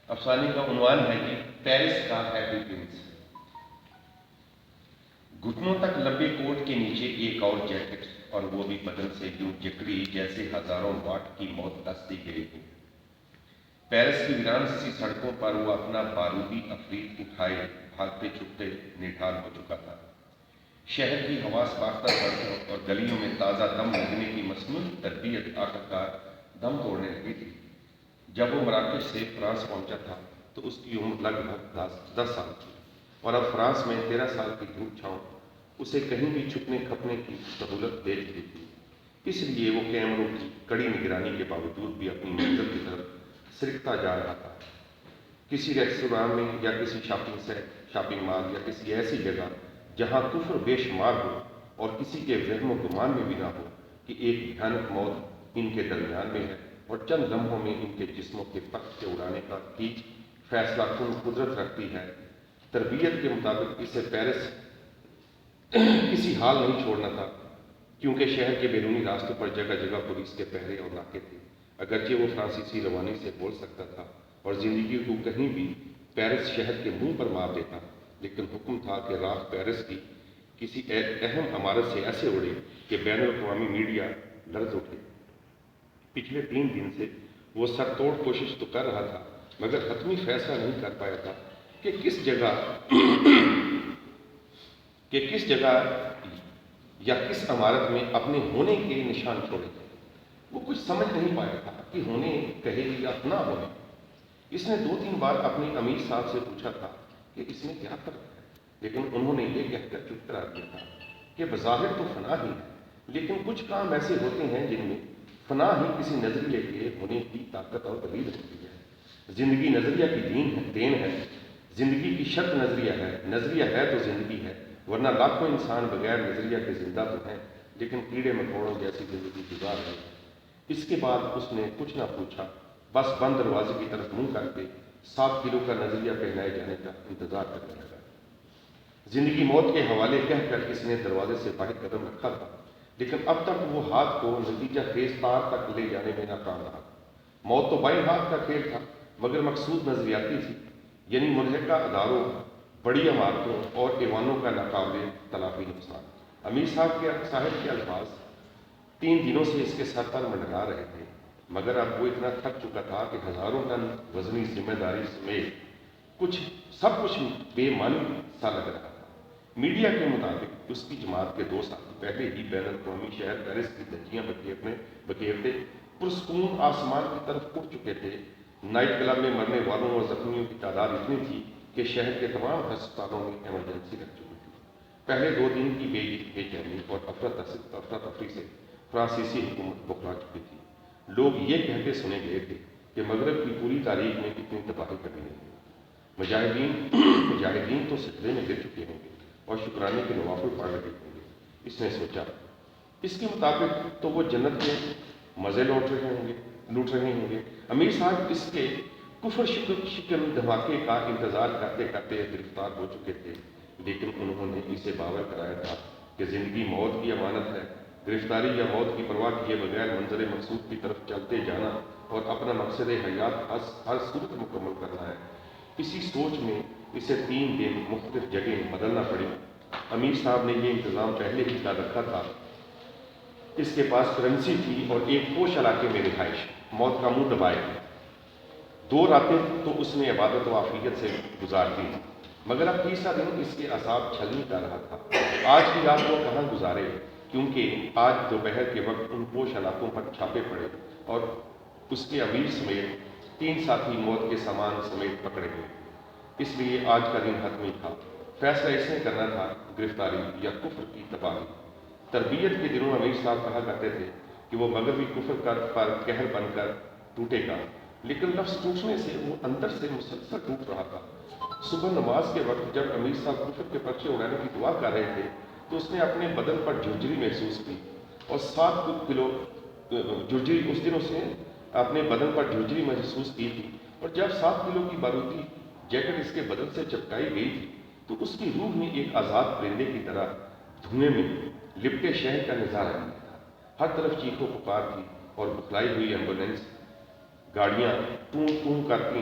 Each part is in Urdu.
افسانے کا عنوان ہے کہ پیرس کا ہیپی پرنس۔ گھٹنوں تک لمبے کوٹ کے نیچے ایک اور جیکٹ، اور وہ بھی بدن سے یوں جکڑی جیسے ہزاروں واٹ کی موت دستی گئی ہو۔ پیرس کی ویران سی سڑکوں پر وہ اپنا بارودی عفریت اٹھائے بھاگتے چھپتے نڈھال ہو چکا تھا۔ شہر کی حواس باختہ سڑکوں اور گلیوں میں تازہ دم لگنے کی مصنوعی تربیت آخرکار دم توڑنے لگی تھی۔ جب وہ مراکش سے فرانس پہنچا تھا تو اس کی عمر لگ بھگ 10 سال تھی، اور اب فرانس میں 13 سال کی دھوپ چھاؤں اسے کہیں بھی چھپنے کھپنے کی سہولت دے رہی تھی۔ اس لیے وہ کیمروں کی کڑی نگرانی کے باوجود بھی اپنی منزل کی طرف سرکتا جا رہا تھا۔ کسی ریستوران میں یا کسی شاپنگ مال یا کسی ایسی جگہ جہاں کفر بے شمار ہو اور کسی کے وہم و گمان میں بھی نہ ہو کہ ایک بھیانک موت ان کے درمیان میں ہے اور چند لمحوں میں ان کے جسموں کے پک سے اڑانے کا کی فیصلہ کن قدرت رکھتی ہے۔ تربیت کے مطابق اسے پیرس کسی حال نہیں چھوڑنا تھا، کیونکہ شہر کے بیرونی راستوں پر جگہ جگہ پولیس کے پہرے اور ناکے تھے۔ اگرچہ وہ فرانسیسی زبانی سے بول سکتا تھا اور زندگی کو کہیں بھی پیرس شہر کے منہ پر مار دیتا، لیکن حکم تھا کہ راہ پیرس کی کسی اہم عمارت سے ایسے اڑے کہ بین الاقوامی میڈیا لرز اٹھے۔ پچھلے 3 دن سے وہ سر توڑ کوشش تو کر رہا تھا، مگر حتمی فیصلہ نہیں کر پایا تھا کہ کس جگہ یا کس عمارت میں اپنے ہونے کے نشان چھوڑے تھے۔ وہ کچھ سمجھ نہیں پایا تھا کہ ہونے کہے یا نہ ہونے۔ اس نے 2-3 بار اپنے امیر صاحب سے پوچھا تھا کہ اس میں کیا فرق ہے، لیکن انہوں نے یہ کہہ کر چپ کرا دیا تھا کہ بظاہر تو فنا ہی ہے، لیکن کچھ کام ایسے ہوتے ہیں جن میں فنا ہی کسی نظریے کے ہونے کی طاقت اور دلیل ہوتی ہے۔ زندگی نظریہ کی دین ہے، زندگی کی شرط نظریہ ہے۔ نظریہ ہے تو زندگی ہے، ورنہ لاکھوں انسان بغیر نظریہ کے زندہ تو ہیں لیکن کیڑے مکوڑوں جیسی زندگی گزار رہے ہیں۔ اس کے بعد اس نے کچھ نہ پوچھا، بس بند دروازے کی طرف منہ کر کے 7 کلو کا نظریہ پہنائے جانے کا انتظار کرنے لگا۔ زندگی موت کے حوالے کہہ کر اس نے دروازے سے باہر قدم رکھا تھا، لیکن اب تک وہ ہاتھ کو نتیجہ خیز پار تک لے جانے میں ناکام رہا۔ موت تو بائیں ہاتھ کا کھیل تھا، مگر مقصود نظریاتی تھی، یعنی ملحقہ اداروں، بڑی عمارتوں اور ایوانوں کا ناقابل تلافی نقصان۔ امیر صاحب کے الفاظ 3 دنوں سے اس کے سر پر منڈلا رہے تھے، مگر اب وہ اتنا تھک چکا تھا کہ ہزاروں ٹن وزنی ذمہ داری سمیت سب کچھ بے معنی سا لگ رہا تھا۔ میڈیا کے مطابق اس کی جماعت کے 2 ساتھی پہلے ہی بین الاقوامی شہر پیرس کی دھجیاں بکھیرتے پرسکون آسمان کی طرف اٹھ چکے تھے۔ نائٹ کلب میں مرنے والوں اور زخمیوں کی تعداد اتنی تھی کہ شہر کے تمام ہسپتالوں میں ایمرجنسی لگ چکی تھی۔ پہلے 2 دن کی بے چینی اور افراتفری سے فرانسیسی حکومت بکھلا چکی تھی۔ لوگ یہ کہتے سنے گئے تھے کہ مغرب کی پوری تاریخ میں اتنی تباہی کبھی نہیں ہوئی۔ مجاہدین تو سجدے میں گر چکے ہوں گے اور شکرانے کے نوافل پڑھ رہے ہوں گے، اس نے سوچا۔ اس کے مطابق تو وہ جنت کے مزے لوٹ رہے ہوں گے۔ امیر صاحب اس کے کفر شکن دھماکے کا انتظار کرتے کرتے گرفتار ہو چکے تھے، لیکن انہوں نے اسے باور کرایا تھا کہ زندگی موت کی امانت ہے۔ گرفتاری یا موت کی پرواہ کیے بغیر منظر مقصود کی طرف چلتے جانا اور اپنا مقصد حیات ہر صورت مکمل کرنا ہے۔ اسی سوچ میں اسے 3 دن مختلف جگہیں بدلنا پڑی۔ امیر صاحب نے یہ انتظام پہلے ہی کر رکھا تھا۔ اس کے پاس کرنسی تھی اور ایک پوش علاقے میں رہائش، موت کا منہ دبائے تھے۔ 2 راتیں تو اس نے عبادت و عافیت سے گزار دی، مگر اب تیسرا دن اس کے اعصاب چھلنی کر رہا تھا۔ آج کی رات وہ کہاں گزارے، کیونکہ آج دوپہر کے وقت ان پوش علاقوں پر چھاپے پڑے اور اس کے امیر سمیت 3 ساتھی موت کے سامان سمیت پکڑے گئے۔ اس لیے آج کا دن حتمی تھا۔ فیصلہ اس نے کرنا تھا، گرفتاری یا کفر کی تباہی۔ تربیت کے دنوں امیر صاحب کہا کرتے تھے کہ وہ مغربی کفر پر قہر بن کر ٹوٹے گا، لیکن لفظ ٹوٹنے سے وہ اندر سے مسلسل ٹوٹ رہا تھا۔ صبح نماز کے وقت جب امیر صاحب کفر کے پرچے اڑانے کی دعا کر رہے تھے تو اس نے اپنے بدن پر جھرجھری محسوس کی اور 7 کلو جھرجھری اس دن اس نے اپنے بدن پر جھرجھری محسوس کی تھی، اور جب 7 کلو کی بارودی جیکٹ اس کے بدن سے چپکائی گئی تھی تو اس کی روح میں ایک آزاد پرندے کی طرح دھوئیں میں لپٹے شہر کا نظارہ کیا تھا۔ ہر طرف چیخ و پکار تھی اور بکھلائی ہوئی ایمبولینس گاڑیاں ٹوں ٹوں کرتی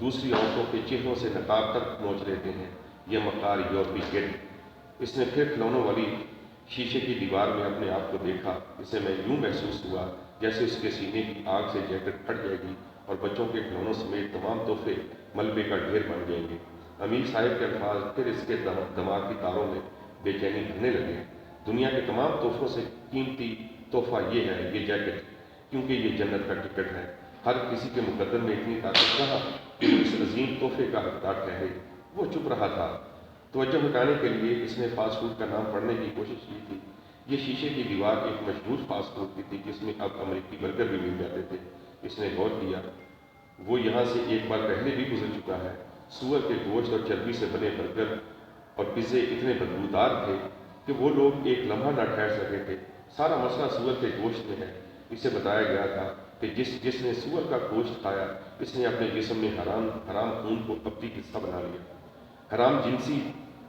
دوسری عورتوں کے چہروں سے نقاب تک نوچ لیتے ہیں، یہ مکار یورپی کڈ۔ اس نے پھر کھلونوں والی شیشے کی دیوار میں اپنے آپ کو دیکھا۔ اسے میں یوں محسوس ہوا جیسے اس کے سینے کی آگ سے جیکٹ پھٹ جائے گی اور بچوں کے کھلونوں سمیت تمام تحفے ملبے کا ڈھیر بن جائیں گے۔ امیر صاحب کے الفاظ پھر اس کے دماغ کی تاروں میں بے چینی بھرنے لگے۔ دنیا کے تمام تحفوں سے قیمتی تحفہ یہ ہے، یہ جیکٹ، کیونکہ یہ جنت کا ٹکٹ ہے۔ ہر کسی کے مقدر میں اتنی طاقت رہا کہ وہ اس عظیم تحفے کا حقدار ٹھہرے۔ وہ چپ رہا تھا۔ توجہ ہٹانے کے لیے اس نے فاسٹ فوڈ کا نام پڑھنے کی کوشش کی تھی۔ یہ شیشے کی دیوار ایک مشہور فاسٹ فوڈ کی تھی جس میں اب امریکی برگر بھی مل جاتے تھے۔ اس نے غور کیا، وہ یہاں سے ایک بار پہلے بھی گزر چکا ہے۔ سور کے گوشت اور چربی سے بنے برگر اور پزے اتنے بدبودار تھے کہ وہ لوگ ایک لمحہ نہ ٹھہر سکے تھے۔ سارا مسئلہ سور کے گوشت میں ہے۔ اسے بتایا گیا تھا کہ جس نے سور کا گوشت کھایا اس نے اپنے جسم میں حرام خون کو ابدی حصہ بنا لیا۔ حرام جنسی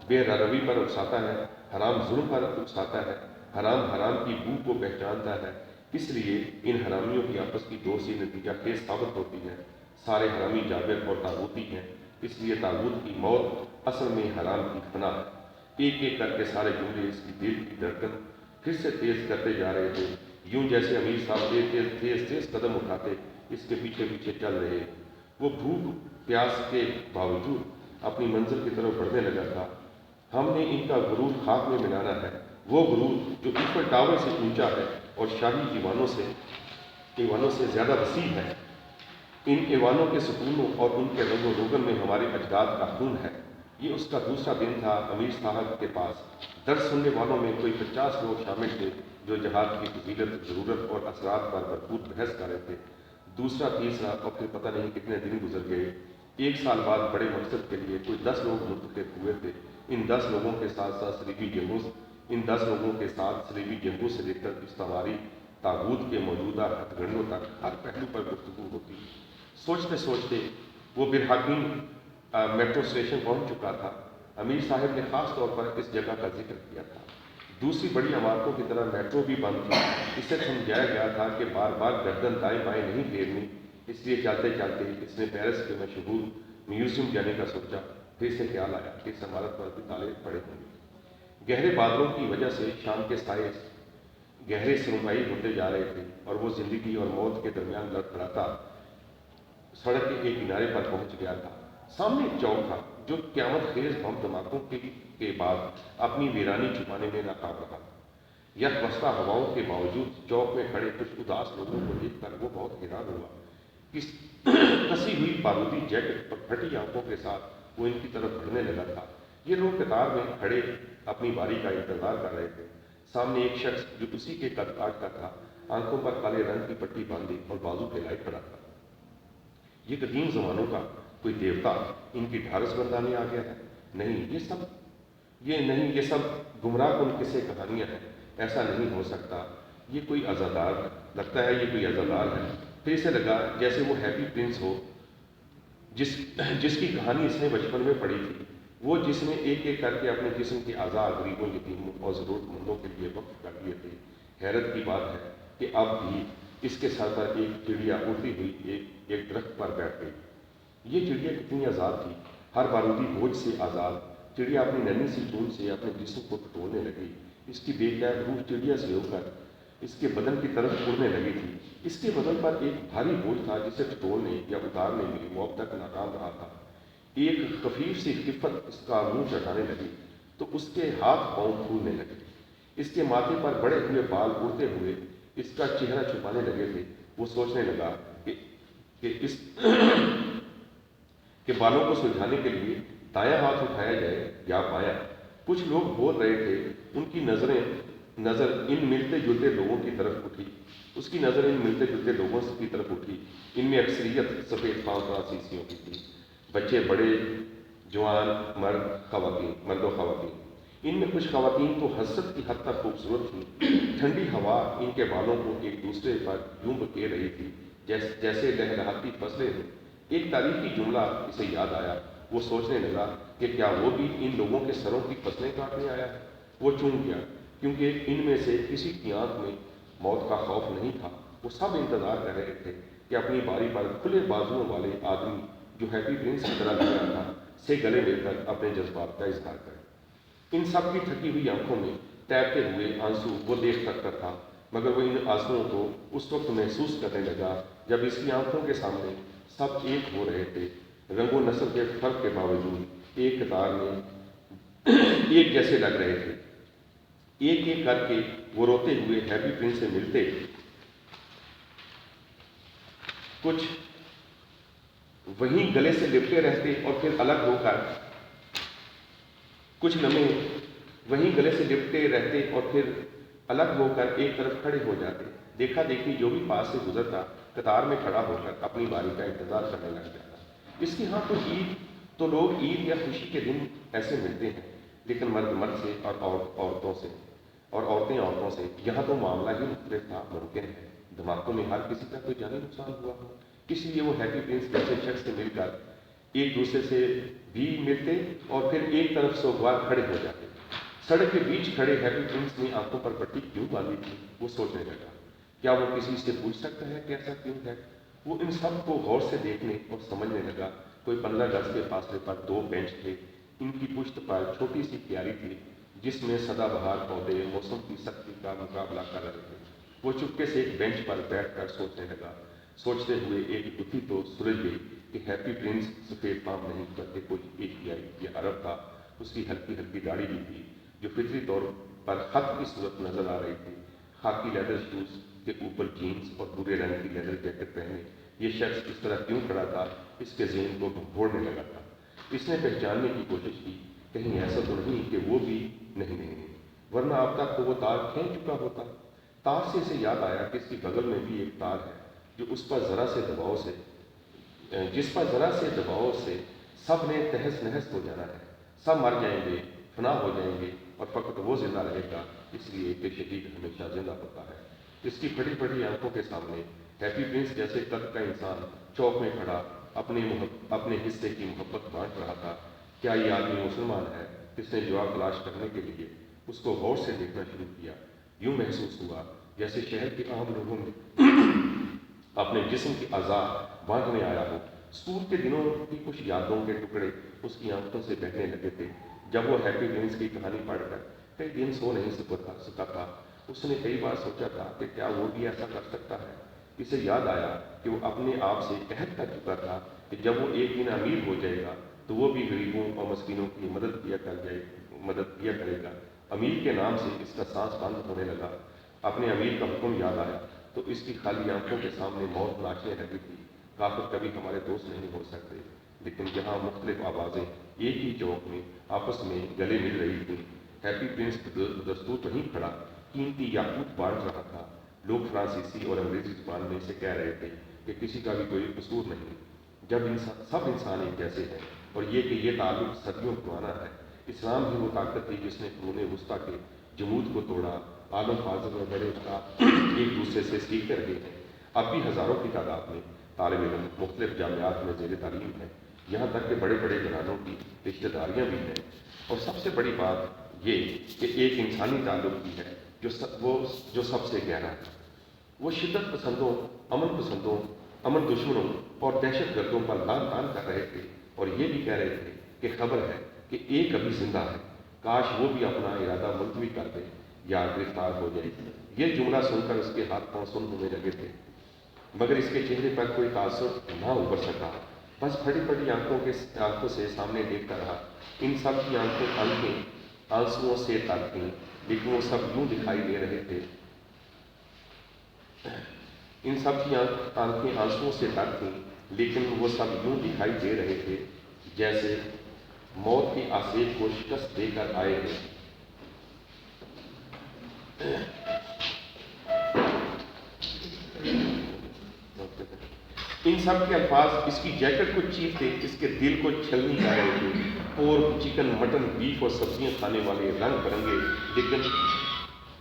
بے روی پر اکساتا ہے، حرام ظلم پر اکساتا ہے، حرام کی بو کو پہچانتا ہے۔ اس لیے ان حرامیوں کی آپس کی دوستی نتیجہ خیز ثابت ہوتی ہے۔ سارے حرامی جابر اور طاغوتی ہیں، اس لیے طاغوت کی موت اصل میں حرام کی فنا ہے۔ ایک ایک کر کے سارے جملے اس کی دل کی دھڑکن پھر سے تیز کرتے جا رہے تھے، یوں جیسے امیر صاحب تیز قدم اٹھاتے اس کے پیچھے پیچھے چل رہے۔ وہ بھوک پیاس کے باوجود اپنی منزل کی طرف بڑھنے لگا تھا۔ ہم نے ان کا غرور خاک میں ملانا ہے، وہ غرور جو ایفل ٹاور سے اونچا ہے اور شاہی ایوانوں سے زیادہ وسیع ہے۔ ان ایوانوں کے ستونوں اور ان کے رنگ و روغن میں ہمارے اجداد کا خون ہے۔ یہ اس کا دوسرا دن تھا۔ امیر صاحب کے پاس درس سننے والوں میں کوئی 50 لوگ شامل تھے جو جہاد کی فضیلت، ضرورت اور اثرات پر بھرپور بحث کر رہے تھے۔ دوسرا، تیسرا اور پھر پتہ نہیں کتنے دن گزر گئے۔ 1 سال بعد بڑے مقصد کے لیے کوئی 10 لوگ منتخب ہوئے تھے۔ ان 10 لوگوں کے ساتھ صلیبی جنگوں سے لے کر استعماری طاغوت کے موجودہ ہتھ گڑھیوں تک ہر پہلو پر گفتگو ہوتی۔ سوچتے سوچتے وہ برحقین میٹرو اسٹیشن پہنچ چکا تھا۔ امیر صاحب نے خاص طور پر اس جگہ کا ذکر کیا تھا۔ دوسری بڑی عمارتوں کی طرح میٹرو بھی بند تھی۔ اسے سمجھایا گیا تھا کہ بار بار گردن دائیں بائیں نہیں پھیرنی، اس لیے چلتے چلتے اس نے پیرس کے مشہور میوزیم جانے کا سوچا۔ پھر سے خیال آیا کہ اس عمارت پر بھی تالے پڑے ہوں گے۔ گہرے بادلوں کی وجہ سے شام کے سائے گہرے سرمائی ہوتے جا رہے تھے اور وہ زندگی اور موت کے درمیان لڑکھڑاتا سڑک کے ایک کنارے پر پہنچ گیا تھا۔ سامنے ایک چوک تھا جو قیامت خیز بم دھماکوں کے بعد اپنی ویرانی چھپانے میں ناکام رہا۔ یک وسطہ ہواؤں کے باوجود چوک میں کھڑے کچھ اداس لوگوں کو دیکھ کر وہ بہت حیران ہوا۔ کسی ہوئی بارودی جیکٹ اور پھٹی آنکھوں کے ساتھ وہ ان کی طرف بڑھنے لگا تھا۔ یہ لوگ قطار میں کھڑے اپنی باری کا انتظار کر رہے تھے۔ سامنے ایک شخص جو اسی کے قد کاٹ کا تھا، آنکھوں پر کالے رنگ کی پٹی باندھی اور بازو پھیلائے کھڑا تھا۔ یہ قدیم زمانوں کا کوئی دیوتا ان کی ڈھارس بندانے آ گیا ہے؟ نہیں، یہ سب گمراہ کن قصے کہانیاں ہیں۔ ایسا نہیں ہو سکتا۔ یہ کوئی عزادار ہے، لگتا ہے یہ کوئی عزادار ہے۔ پھر اسے لگا جیسے وہ ہیپی پرنس ہو جس کی کہانی اس نے بچپن میں پڑھی تھی، وہ جس نے ایک ایک کر کے اپنے جسم کے اعضاء غریبوں، یتیموں اور ضرورت مندوں کے لیے وقف کر دیے تھے۔ حیرت کی بات ہے کہ اب بھی اس کے سر پر ایک چڑیا اڑتی ہوئی ایک درخت پر بیٹھ گئی۔ یہ چڑیا کتنی آزاد تھی، ہر بارودی بوجھ سے آزاد۔ چڑیا اپنی ننھی سی چونچ سے اپنے جسم کو ٹٹولنے لگی۔ اس کی بے قید روح چڑیا سے ہو کر اس کے بدن کی طرف اڑنے لگی تھی۔ اس کے بدن پر ایک بھاری بوجھ تھا جسے ٹٹولنے یا اتارنے میں وہ اب تک ناکام رہا تھا۔ ایک خفیف سی خفت اس کا منہ چڑھانے لگی تو اس کے ہاتھ پاؤں پھولنے لگے۔ اس کے ماتھے پر بڑے ہوئے بال اڑتے ہوئے اس کا چہرہ چھپانے لگے تھے۔ وہ سوچنے لگا کہ بالوں کو سلجھانے کے لیے دایاں ہاتھ اٹھایا جائے یا بایاں۔ کچھ لوگ بول رہے تھے، ان کی نظر ان ملتے جلتے لوگوں کی طرف اٹھی۔ اس کی نظر ان ملتے جلتے لوگوں کی طرف اٹھی۔ ان میں اکثریت سفید پاؤں فرانسیسیوں کی تھی، بچے، بڑے، جوان، مرد و خواتین۔ ان میں کچھ خواتین تو حسرت کی حد تک خوبصورت تھیں۔ ٹھنڈی ہوا ان کے بالوں کو ایک دوسرے پر یوں بکھیر رہی تھی جیسے لہلہاتی فصلیں ہوں۔ ایک تاریخی جملہ اسے یاد آیا۔ وہ سوچنے لگا کہ کیا وہ بھی ان لوگوں کے سروں کی فصلیں کاٹنے آیا ہے؟ وہ چونک گیا، کیونکہ ان میں سے کسی کی آنکھ میں موت کا خوف نہیں تھا۔ وہ سب انتظار کر رہے تھے کہ اپنی باری پر کھلے بازوؤں والے آدمی جو ہیپی پرنس کی طرح لگ رہا تھا سے گلے مل کر اپنے جذبات کا اظہار کرے۔ ان سب کی تھکی ہوئی آنکھوں میں تیرتے ہوئے آنسو وہ دیکھ سکتا تھا، مگر وہ ان آنسوؤں کو اس وقت محسوس کرنے لگا جب اس کی آنکھوں کے سامنے سب ایک ہو رہے تھے، رنگ و نسل کے فرق کے باوجود ایک قطار میں ایک جیسے لگ رہے تھے۔ ایک ایک کر کے وہ روتے ہوئے ہیپی پرنس سے ملتے، کچھ وہیں گلے سے لپٹے رہتے اور پھر الگ ہو کر کچھ لمحے وہیں گلے سے لپٹے رہتے اور پھر الگ ہو کر ایک طرف کھڑے ہو جاتے۔ دیکھا دیکھی جو بھی پاس سے گزرتا قطار میں کھڑا ہو کر اپنی باری کا انتظار کرنے لگ جاتا۔ اس کے ہاں تو لوگ عید یا خوشی کے دن ایسے ملتے ہیں، لیکن مرد مرد سے اور عورتوں سے اور عورتیں عورتوں سے یہاں تو معاملہ ہی مختلف تھا۔ ممکن ہے دھماکوں میں ہر کسی کا کوئی جانی نقصان ہوا ہو، اس لیے وہ ہیپی پرنس جیسے شخص سے مل کر ایک دوسرے سے بھی ملتے اور پھر ایک طرف سوگوار کھڑے ہو جاتے۔ سڑک کے بیچ کھڑے ہیپی پرنس نے آنکھوں پر پٹی کیوں باندھی تھی، وہ سوچنے لگا۔ کیا وہ کسی سے پوچھ سکتا ہے کہ ایسا کیوں ہے؟ وہ ان سب کو غور سے دیکھنے اور سمجھنے لگا۔ کوئی 15 گز کے فاصلے پر 2 بینچ تھے، ان کی پشت پر چھوٹی سی کیاری تھی جس میں سدا بہار پودے موسم کی سختی کا مقابلہ کر رہے تھے۔ وہ چپکے سے ایک بینچ پر بیٹھ کر سوچنے لگا۔ سوچتے ہوئے ایک گتھی تو سلجھ گئی کہ ہیپی پرنس سفید کام نہیں کرتے کوئی ایشیائی یا عرب تھا۔ اس کی ہلکی ہلکی داڑھی بھی تھی جو فطری طور پر خط کی صورت نظر آ رہی تھی۔ خاکی لیدر شوز کے اوپر جینز اور بھورے رنگ کی لیدر جیکٹ پہنے یہ شخص اس طرح کیوں کھڑا تھا، اس کے ذہن کو گھوڑنے لگا تھا۔ اس نے پہچاننے کی کوشش کی، کہیں ایسا تو نہیں کہ وہ بھی نہیں، ورنہ اب تک تو وہ تار کھینچ چکا ہوتا۔ تار سے اسے یاد آیا کہ اس کی بغل میں بھی ایک تار ہے جو جس پر ذرا سے دباؤ سے سب نے تہس نہس ہو جانا ہے۔ سب مر جائیں گے، فنا ہو جائیں گے اور فقط وہ زندہ رہے گا، اس لیے کہ شہید ہمیشہ زندہ ہوتا ہے۔ اس کی پھٹی پھٹی آنکھوں کے سامنے ہیپی پرنس جیسے قد کا انسان چوک میں کھڑا اپنے حصے کی محبت بانٹ رہا تھا۔ کیا یہ آدمی مسلمان ہے؟ اس نے جواب تلاش کرنے کے لیے اس کو غور سے دیکھنا شروع کیا۔ یوں محسوس ہوا جیسے شہر کے عام لوگوں میں اپنے جسم کے اعضاء بانٹنے آیا ہو۔ اسکول کے دنوں کی کچھ یادوں کے ٹکڑے اس کی آنکھوں سے بہنے لگے تھے۔ جب وہ ہیپی پرنس کی کہانی پڑھ کر کئی دن سو نہیں سکا تھا، اس نے کئی بار سوچا تھا کہ کیا وہ بھی ایسا کر سکتا ہے۔ اسے یاد آیا کہ وہ اپنے آپ سے عہد کر چکا تھا کہ جب وہ ایک دن امیر ہو جائے گا تو وہ بھی غریبوں اور مسکینوں کی مدد کیا کرے گا۔ امیر کے نام سے اس کا سانس بند ہونے لگا۔ اپنے امیر کا حکم یاد آیا تو اس کی خالی آنکھوں کے سامنے موت ناچنے لگی تھی۔ کافر کبھی ہمارے دوست نہیں ہو سکتے، لیکن جہاں مختلف آوازیں ایک ہی چوک میں آپس میں گلے مل رہی تھی، ہیپی پرنس دستور نہیں کھڑا قیمتی یاقوت بانٹ رہا تھا۔ لوگ فرانسیسی اور انگریزی زبان میں اسے کہہ رہے تھے کہ کسی کا بھی کوئی قصور نہیں، جب سب انسان ایک جیسے ہیں، اور یہ کہ یہ تعلق صدیوں پرانا ہے۔ اسلام ہی وہ طاقت تھی جس نے قرون وسطیٰ کے جمود کو توڑا۔ عالم فاضل اور بڑے استاد ایک دوسرے سے سیکھتے رہے ہیں۔ اب بھی ہزاروں کی تعداد میں طالب علم مختلف جامعات میں زیر تعلیم ہیں، یہاں تک کہ بڑے بڑے گھرانوں کی رشتہ داریاں بھی ہیں۔ اور سب سے بڑی بات یہ کہ ایک انسانی تعلق بھی ہے جو سب سے گہرا ہے۔ وہ شدت پسندوں، امن دشمنوں اور دہشت گردوں پر لان تان کر رہے تھے، اور یہ بھی کہہ رہے تھے کہ خبر ہے کہ ایک ابھی زندہ ہے، کاش وہ بھی اپنا ارادہ ملتوی کر دے یا گرفتار ہو جائے۔ یہ جملہ سن کر اس کے ہاتھ پاؤں سن ہونے لگے تھے، مگر اس کے چہرے پر کوئی تاثر نہ ابھر سکا۔ بس پھٹی پھٹی آنکھوں سے سامنے دیکھتا رہا۔ ان سب کی آنکھیں آنسوؤں سے تر تھیں، لیکن وہ سب یوں دکھائی دے رہے تھے ان سب کی آنکھیں آنسوؤں سے تر تھیں، لیکن وہ سب یوں دکھائی دے رہے تھے جیسے موت کی آسیب کو شکست دے کر آئے ہیں۔ ان سب کے الفاظ اس کی جیکٹ کو چیرتے، اس کے دل کو چھلنی کر رہے تھے۔ پورک، چکن، مٹن، بیف اور سبزیاں کھانے والے رنگ برنگے لیکن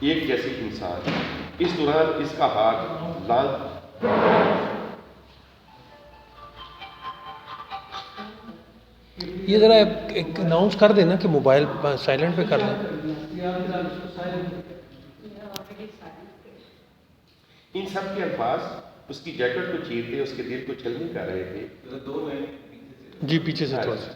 ایک جیسے انسان۔ اس دوران اس کا ہاتھ یہ ذرا ایک اناؤنس کر دینا کہ موبائل سائلنٹ پہ کر لیں۔ ان سب کے الفاظ اس کی جیکٹ کو چیرتے، اس کے دل کو چھلنی کر رہے تھے۔ جی پیچھے سے تھوڑا سا.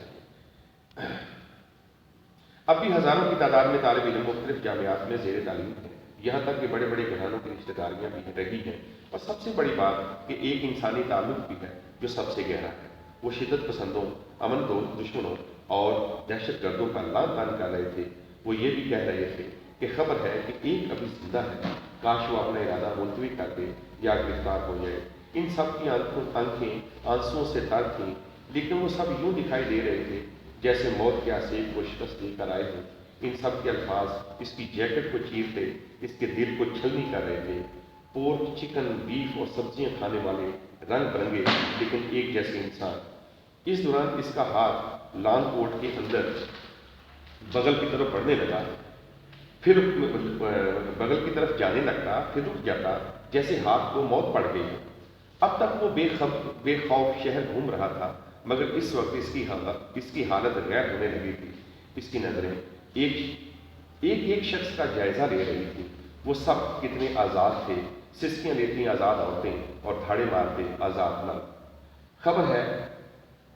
اب بھی ہزاروں کی تعداد میں طالب علم مختلف جامعات میں زیر تعلیم ہیں، یہاں تک کہ بڑے بڑے گھرانوں کی رشتہ داریاں بھی رہی ہیں، اور سب سے بڑی بات کہ ایک انسانی تعلق بھی ہے جو سب سے گہرا ہے. وہ شدت پسندوں، امن دوست دشمنوں اور دہشت گردوں کا لعن طعن کر رہے تھے. وہ یہ بھی کہہ رہے تھے کہ خبر ہے کہ ایک ابھی زندہ ہے، کاش وہ اپنا ارادہ ملتوی کر دے یا گرفتار ہو جائے. ان سب کی آنکھیں آنسوؤں سے تر تھیں، لیکن وہ سب یوں دکھائی دے رہے تھے جیسے موت کے آسیب کو شکست دے کر آئے ہوں. ان سب کے الفاظ اس کی جیکٹ کو چیرتے، اس کے دل کو چھلنی کر رہے تھے. پورک، چکن، بیف اور سبزیاں کھانے والے رنگ برنگے لیکن ایک جیسے انسان. اس دوران اس کا ہاتھ لانگ کوٹ کے اندر بغل کی طرف بڑھنے لگا، پھر بغل کی طرف جانے لگتا، پھر رک جاتا جیسے ہاتھ کو موت پڑ گئی. اب تک وہ بے خوف شہر گھوم رہا تھا، مگر اس وقت اس کی حالت غیر ہونے لگی تھی. اس کی نظریں ایک شخص کا جائزہ لے رہی تھی. وہ سب کتنے آزاد تھے، سسکیاں لیتی آزاد عورتیں اور دھاڑے مارتے آزاد مرد. خبر ہے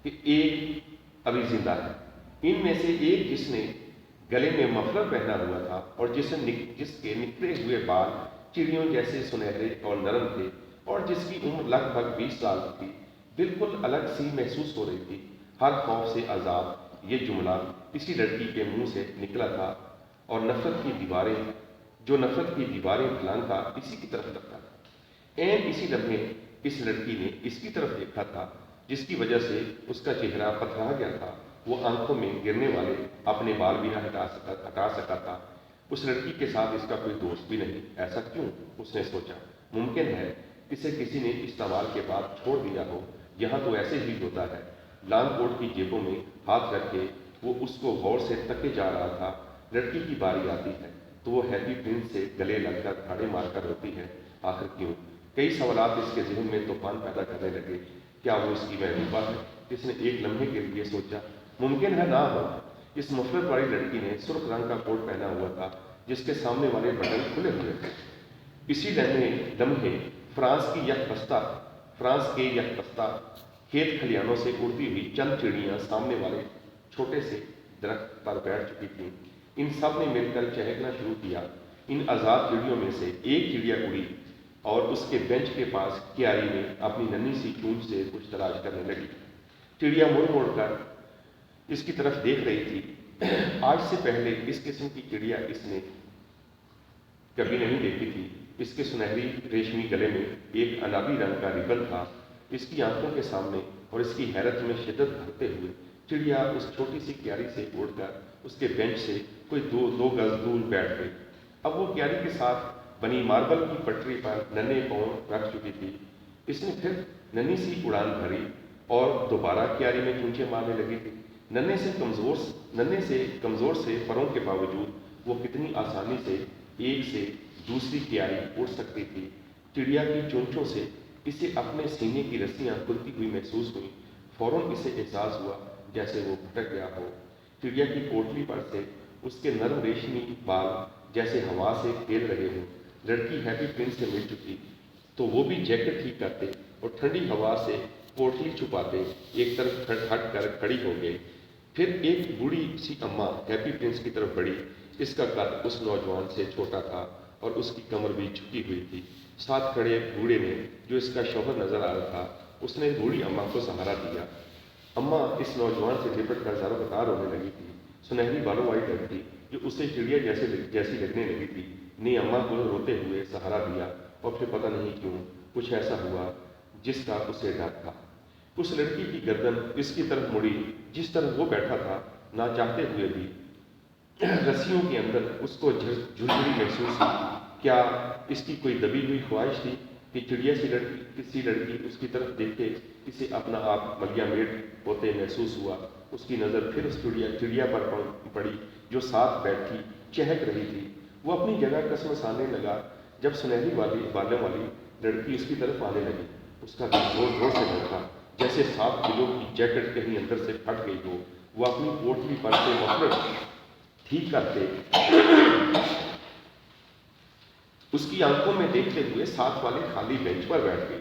کہ ایک ابھی زندہ ہے، ان میں سے ایک جس نے گلے میں مفلر پہنا ہوا تھا اور جس کے نکلے ہوئے بال چڑیوں جیسے سنہرے اور نرم تھے، اور جس کی عمر لگ بھگ 20 سال تھی. بالکل الگ سی محسوس ہو رہی تھی، ہر خوف سے آزاد. یہ جملہ اسی لڑکی کے منہ سے نکلا تھا، اور نفرت کی دیواریں پھلانگ تھا اسی کی طرف لگتا تھا. اسی لمحے اس لڑکی نے اس کی طرف دیکھا تھا، جس کی وجہ سے اس کا چہرہ پتھرا گیا تھا. وہ آنکھوں میں گرنے والے اپنے بال بھی نہ ہٹا سکا تھا. اس لڑکی کے ساتھ اس کا کوئی دوست بھی نہیں. ایسا کیوں؟ اس نے سوچا. ممکن ہے اسے کسی نے استعمال کے بعد چھوڑ دیا ہو. یہاں تو ایسے ہی ہوتا ہے. لانگ کوٹ کی جیبوں میں ہاتھ رکھ کے وہ اس کو غور سے تکے جا رہا تھا. لڑکی کی باری آتی ہے تو وہ ہیپی پرنس سے گلے لگ کر دھاڑے مار کر روتی ہے. آخر کیوں؟ کئی سوالات اس کے ذہن میں طوفان پیدا کرنے لگے. کیا وہ اس کی محبوبہ ہے؟ اس نے ایک لمحے کے لیے سوچا. ممکن ہے نہ ہو. اس مفرت والی لڑکی نے سرخ رنگ کا کوٹ پہنا ہوا تھا جس کے سامنے والے بٹن کھلے ہوئے تھے. اسی لمحے فرانس کے یک پستہ کھیت کھلیانوں سے اڑتی ہوئی چند چڑیاں سامنے والے چھوٹے سے درخت پر بیٹھ چکی تھیں. ان سب نے مل کر چہکنا شروع کیا. ان آزاد چڑیوں میں سے ایک چڑیا اڑی اور اس کے بینچ کے پاس کیاری میں اپنی ننھی سی چونچ سے کچھ تلاش کرنے لگی. چڑیا مڑ کر اس کی طرف دیکھ رہی تھی. آج سے پہلے اس قسم کی چڑیا اس نے کبھی نہیں دیکھی تھی. اس کے سنہری ریشمی گلے میں ایک انابی رنگ کا ریبن تھا. اس کی آنکھوں کے سامنے اور اس کی حیرت میں شدت بھرتے ہوئے چڑیا اس چھوٹی سی کیاری سے اڑ کر اس کے بینچ سے کوئی دو گز دور بیٹھ گئی. اب وہ کیاری کے ساتھ بنی ماربل کی پٹری پر ننھے پاؤں رکھ چکی تھی. اس نے پھر ننھی سی اڑان بھری اور دوبارہ کیاری میں چونچے مارنے لگی تھی. ننھے سے کمزور سے پروں کے باوجود وہ کتنی آسانی سے ایک سے دوسری کیاری اڑ سکتی تھی. چڑیا کی چونچوں سے اسے اپنے سینے کی رسیاں کھلتی ہوئی محسوس ہوئی. فوراً اسے احساس ہوا جیسے وہ بھٹک گیا ہو. چڑیا کی پوٹلی پر سے اس کے نرم ریشمی بال جیسے ہوا سے کھیل رہے ہوں. لڑکی ہیپی پرنس سے مل چکی تو وہ بھی جیکٹ ٹھیک کرتے اور ٹھنڈی ہوا سے پوٹلی چھپاتے ایک طرف ہٹ کر کھڑی ہو گئے. پھر ایک بوڑھی سی اماں ہیپی پرنس کی طرف بڑھی. اس کا قد اس نوجوان سے چھوٹا تھا اور اس کی کمر بھی جھکی ہوئی تھی. ساتھ کھڑے بوڑھے نے، جو اس کا شوہر نظر آ رہا تھا، اس نے بوڑھی اماں کو سہارا دیا. اماں اس نوجوان سے لپٹ کر زاروں قطار ہونے لگی تھی. سنہری بالوں والی لڑکی جو اسے چڑیا جیسی لگنے لگی تھی نے اماں کو روتے ہوئے سہارا دیا، اور پھر پتہ نہیں کیوں کچھ ایسا ہوا جس کا اسے ڈر تھا. اس لڑکی کی گردن اس کی طرف مڑی جس طرف وہ بیٹھا تھا. نہ چاہتے ہوئے بھی رسیوں کے اندر اس کو جھرجھری محسوس ہوئی. کیا اس کی کوئی دبی ہوئی خواہش تھی کہ چڑیا کسی لڑکی اس کی طرف دیکھے اسے اپنا آپ ملیا میٹ ہوتے محسوس ہوا. اس کی نظر پھر اس چڑیا پر پڑی جو ساتھ بیٹھی چہک رہی تھی. وہ اپنی جگہ کسمسانے لگا جب سنہری بالوں والی لڑکی اس کی طرف آنے لگی. اس کا دل زور زور سے دھڑکا جیسے 7 کلو کی جیکٹ کہیں اندر سے پھٹ گئی ہو. وہ اپنی پوٹلی پر سے مفلر ٹھیک کرتے اس کی آنکھوں میں دیکھتے ہوئے ساتھ والے خالی بینچ پر بیٹھ گئی.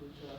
2-4